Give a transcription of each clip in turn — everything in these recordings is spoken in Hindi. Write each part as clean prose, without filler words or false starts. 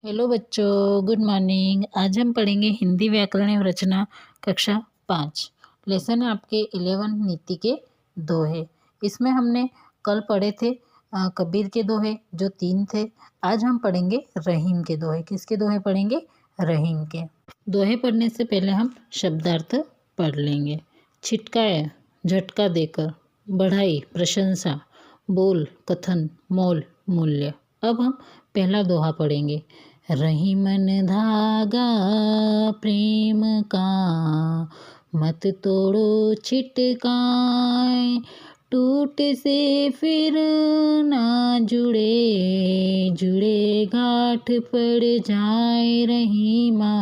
हेलो बच्चों, गुड मॉर्निंग। आज हम पढ़ेंगे हिंदी व्याकरण एवं रचना कक्षा 5। लेसन है आपके 11 नीति के दोहे। इसमें हमने कल पढ़े थे कबीर के दोहे जो 3 थे। आज हम पढ़ेंगे रहीम के दोहे। किसके दोहे पढ़ेंगे? रहीम के। दोहे पढ़ने से पहले हम शब्दार्थ पढ़ लेंगे। छिटकाया, झटका देकर। बढ़ाई, प्रशंसा। बोल, कथन। मोल, मूल्य। अब हम पहला दोहा पढ़ेंगे। रहीमन धागा प्रेम का, मत तोड़ो छिटकाए। टूट से फिर ना जुड़े, जुड़े गांठ पड़ जाए। रहीमा,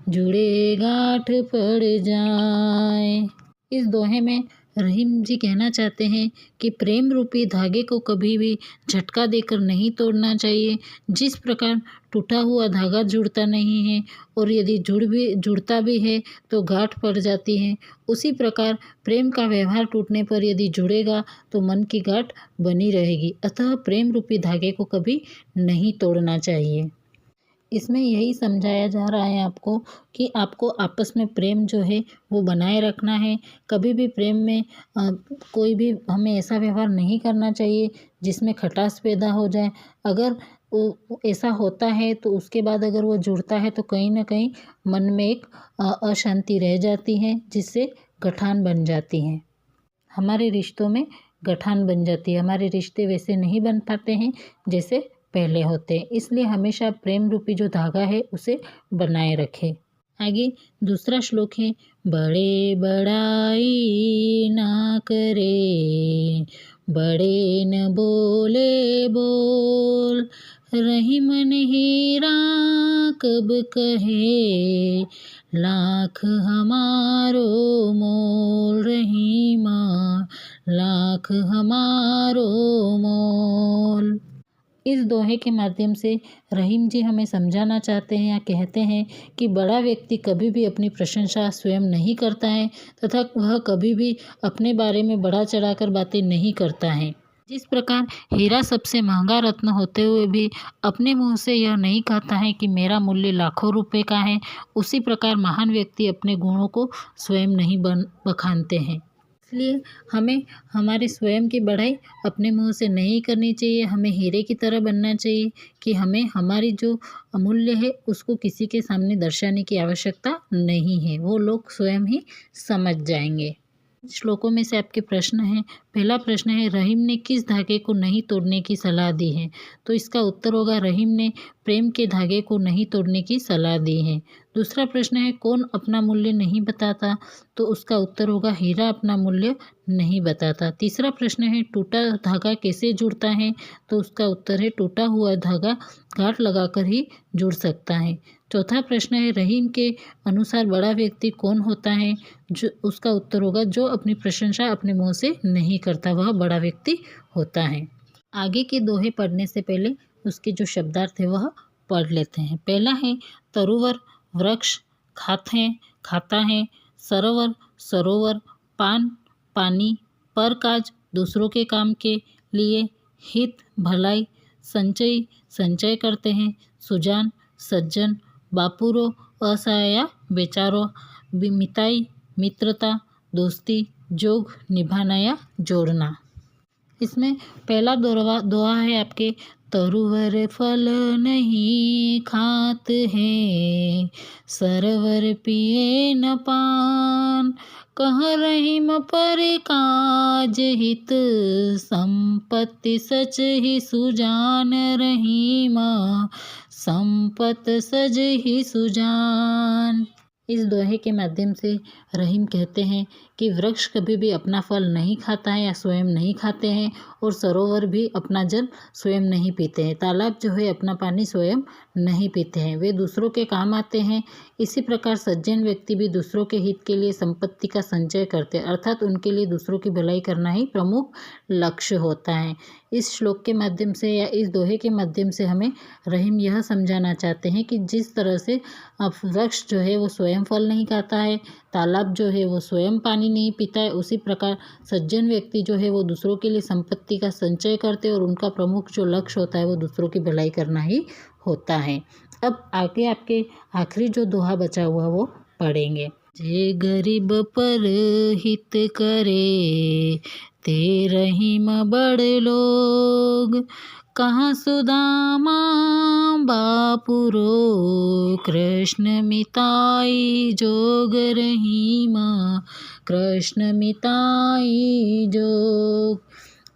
जुड़े गांठ पड़ जाए। इस दोहे में रहीम जी कहना चाहते हैं कि प्रेम रूपी धागे को कभी भी झटका देकर नहीं तोड़ना चाहिए। जिस प्रकार टूटा हुआ धागा जुड़ता नहीं है और यदि जुड़ता भी है तो गांठ पड़ जाती है, उसी प्रकार प्रेम का व्यवहार टूटने पर यदि जुड़ेगा तो मन की गांठ बनी रहेगी। अतः प्रेम रूपी धागे को कभी नहीं तोड़ना चाहिए। इसमें यही समझाया जा रहा है आपको कि आपको आपस में प्रेम जो है वो बनाए रखना है। कभी भी प्रेम में कोई भी हमें ऐसा व्यवहार नहीं करना चाहिए जिसमें खटास पैदा हो जाए। अगर ऐसा होता है तो उसके बाद अगर वो जुड़ता है तो कहीं ना कहीं मन में एक अशांति रह जाती है, जिससे गठान बन जाती है। हमारे रिश्तों में गठान बन जाती है। हमारे रिश्ते वैसे नहीं बन पाते हैं जैसे पहले होते हैं। इसलिए हमेशा प्रेम रूपी जो धागा है उसे बनाए रखें। आगे दूसरा श्लोक है। बड़े बड़ाई ना करे, बड़े न बोले बोल। रहीमन हीरा कब कहे, लाख हमारो मोल। रहीमा, लाख हमारो मोल। इस दोहे के माध्यम से रहीम जी हमें समझाना चाहते हैं या कहते हैं कि बड़ा व्यक्ति कभी भी अपनी प्रशंसा स्वयं नहीं करता है तथा वह कभी भी अपने बारे में बढ़ा चढ़ाकर बातें नहीं करता है। जिस प्रकार हीरा सबसे महंगा रत्न होते हुए भी अपने मुंह से यह नहीं कहता है कि मेरा मूल्य लाखों रुपए का है, उसी प्रकार महान व्यक्ति अपने गुणों को स्वयं नहीं बखानते हैं। इसलिए हमें हमारे स्वयं की बढ़ाई अपने मुंह से नहीं करनी चाहिए। हमें हीरे की तरह बनना चाहिए कि हमें हमारी जो अमूल्य है उसको किसी के सामने दर्शाने की आवश्यकता नहीं है। वो लोग स्वयं ही समझ जाएंगे। श्लोकों में से आपके प्रश्न हैं। पहला प्रश्न है, रहीम ने किस धागे को नहीं तोड़ने की सलाह दी है? तो इसका उत्तर होगा रहीम ने प्रेम के धागे को नहीं तोड़ने की सलाह दी है। दूसरा प्रश्न है, कौन अपना मूल्य नहीं बताता? तो उसका उत्तर होगा हीरा अपना मूल्य नहीं बताता। तीसरा प्रश्न है, टूटा धागा कैसे जुड़ता है? तो उसका उत्तर है टूटा हुआ धागा गांठ लगाकर ही जुड़ सकता है। चौथा प्रश्न है, रहीम के अनुसार बड़ा व्यक्ति कौन होता है? जो उसका उत्तर होगा जो अपनी प्रशंसा अपने मुंह से नहीं करता, वह बड़ा व्यक्ति होता है। आगे के दोहे पढ़ने से पहले उसके जो शब्दार्थ है वह पढ़ लेते हैं। पहला है तरुवर, वृक्ष, खाता है। सरोवर, सरोवर। पान, पानी। परकाज, दूसरों के काम के लिए। हित, भलाई। संचयी, संचय करते हैं। सुजान, सज्जन। बापुरो, असहाय, बेचारो। मिताई, मित्रता, दोस्ती। जोग, निभाना या जोड़ना। इसमें पहला दोहा है आपके, तरुवर फल नहीं खात है, सरवर पिए न पान। कह रहीम पर काज हित, संपत्ति सच ही सुजान। रहीमा, संपत सज ही सुजान। इस दोहे के माध्यम से रहीम कहते हैं कि वृक्ष कभी भी अपना फल नहीं खाता है या स्वयं नहीं खाते हैं, और सरोवर भी अपना जल स्वयं नहीं पीते हैं। तालाब जो है अपना पानी स्वयं नहीं पीते हैं, वे दूसरों के काम आते हैं। इसी प्रकार सज्जन व्यक्ति भी दूसरों के हित के लिए संपत्ति का संचय करते हैं, अर्थात उनके लिए दूसरों की भलाई करना ही प्रमुख लक्ष्य होता है। इस श्लोक के माध्यम से या इस दोहे के माध्यम से हमें रहीम यह समझाना चाहते हैं कि जिस तरह से वृक्ष जो है वो स्वयं फल नहीं खाता है, तालाब जो है वो स्वयं पानी नहीं पीता है, उसी प्रकार सज्जन व्यक्ति जो है वो दूसरों के लिए संपत्ति संपत्ति का संचय करते हैं और उनका प्रमुख जो लक्ष्य होता है वो दूसरों की भलाई करना ही होता है। अब आगे आपके आखिरी जो दोहा बचा हुआ वो पढ़ेंगे। जे गरीब पर हित करे, ते रहीम बड़ लोग, कहाँ सुदामा बापुरो, कृष्ण मिताई जोग रहीमा, कृष्ण मिताई जोग।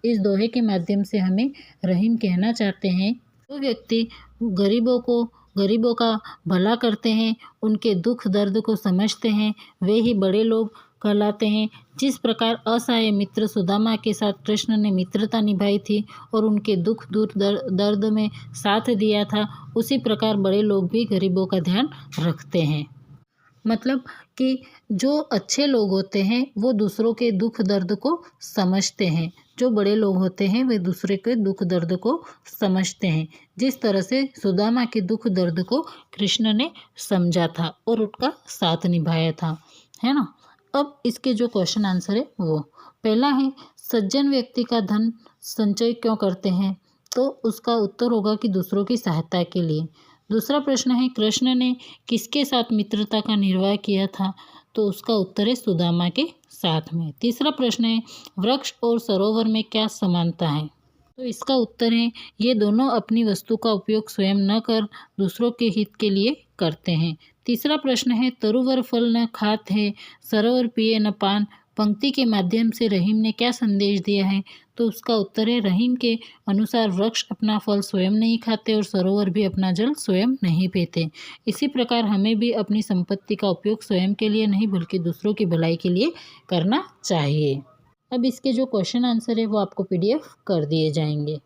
इस दोहे के माध्यम से हमें रहीम कहना चाहते हैं, जो व्यक्ति गरीबों का भला करते हैं, उनके दुख दर्द को समझते हैं, वे ही बड़े लोग कहलाते हैं। जिस प्रकार असहाय मित्र सुदामा के साथ कृष्ण ने मित्रता निभाई थी और उनके दुख दर्द में साथ दिया था, उसी प्रकार बड़े लोग भी गरीबों का ध्यान रखते हैं। मतलब कि जो अच्छे लोग होते हैं वो दूसरों के दुख दर्द को समझते हैं, जो बड़े लोग होते हैं वे दूसरे के दुख दर्द को समझते हैं। जिस तरह से सुदामा के दुख दर्द को कृष्ण ने समझा था और उनका साथ निभाया था, है ना। अब इसके जो क्वेश्चन आंसर है वो पहला है, सज्जन व्यक्ति का धन संचय क्यों करते हैं, तो उसका उत्तर होगा कि दूसरों की सहायता के लिए। दूसरा प्रश्न है, कृष्ण ने किसके साथ मित्रता का निर्वाह किया था, तो उसका उत्तर है सुदामा के साथ में। तीसरा प्रश्न है, वृक्ष और सरोवर में क्या समानता है, तो इसका उत्तर है ये दोनों अपनी वस्तु का उपयोग स्वयं न कर दूसरों के हित के लिए करते हैं। तीसरा प्रश्न है, तरुवर फल न खात है, सरोवर पिए न पान, पंक्ति के माध्यम से रहीम ने क्या संदेश दिया है, तो उसका उत्तर है रहीम के अनुसार वृक्ष अपना फल स्वयं नहीं खाते और सरोवर भी अपना जल स्वयं नहीं पीते। इसी प्रकार हमें भी अपनी संपत्ति का उपयोग स्वयं के लिए नहीं बल्कि दूसरों की भलाई के लिए करना चाहिए। अब इसके जो क्वेश्चन आंसर है वो आपको PDF कर दिए जाएंगे।